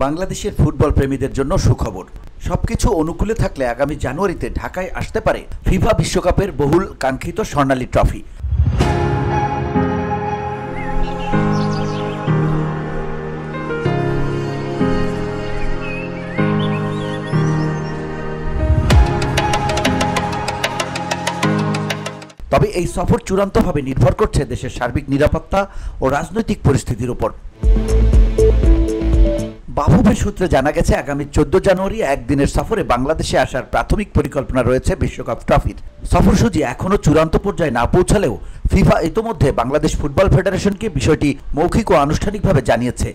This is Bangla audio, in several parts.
বাংলাদেশের ফুটবল প্রেমীদের জন্য সুখবর। সবকিছু অনুকূলে থাকলে আগামী জানুয়ারিতে ঢাকায় আসতে পারে ফিফা বিশ্বকাপের বহুল কাঙ্ক্ষিত স্বর্ণালী ট্রফি। তবে এই সফর চূড়ান্তভাবে নির্ভর করছে দেশের সার্বিক নিরাপত্তা ও রাজনৈতিক পরিস্থিতির উপর। বাফুফের সূত্রে জানা গেছে, আগামী 14 জানুয়ারি একদিনের সফরে বাংলাদেশে আসার প্রাথমিক পরিকল্পনা রয়েছে বিশ্বকাপ ট্রফির। সফরসূচি এখনও চূড়ান্ত পর্যায়ে না পৌঁছালেও ফিফা ইতোমধ্যে বাংলাদেশ ফুটবল ফেডারেশনকে বিষয়টি মৌখিক ও আনুষ্ঠানিকভাবে জানিয়েছে।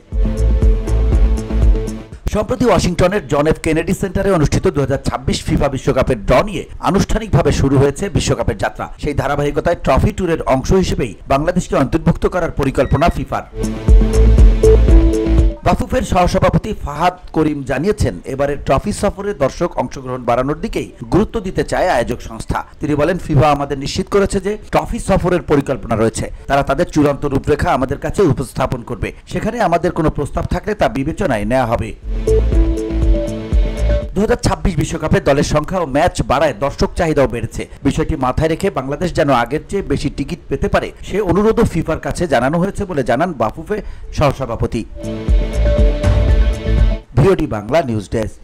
সম্প্রতি ওয়াশিংটনের জন এফ কেনেডি সেন্টারে অনুষ্ঠিত 2026 ফিফা বিশ্বকাপের ড্র নিয়ে আনুষ্ঠানিকভাবে শুরু হয়েছে বিশ্বকাপের যাত্রা। সেই ধারাবাহিকতায় ট্রফি ট্যুরের অংশ হিসেবেই বাংলাদেশকে অন্তর্ভুক্ত করার পরিকল্পনা ফিফার। বাফুফের সহসভাপতি ফাহাদ করিম জানিয়েছেন, এবারের ট্রফি সফরে দর্শক অংশগ্রহণ বাড়ানোর দিকেই গুরুত্ব দিতে চায় আয়োজক সংস্থা। তিনি বলেন, ফিফা আমাদের নিশ্চিত করেছে যে ট্রফি সফরের পরিকল্পনা রয়েছে। তারা তাদের চূড়ান্ত রূপরেখা আমাদের কাছে উপস্থাপন করবে। সেখানে আমাদের কোনো প্রস্তাব থাকলে তা বিবেচনায় নেওয়া হবে। 2026 বিশ্বকাপে দলের সংখ্যা ও ম্যাচ বাড়ায় দর্শক চাহিদাও বেড়েছে। বিষয়টি মাথায় রেখে বাংলাদেশ যেন আগের চেয়ে বেশি টিকিট পেতে পারে সে অনুরোধও ফিফার কাছে জানানো হয়েছে বলে জানান বাফুফে সহসভাপতি। VOD Bangla news desk.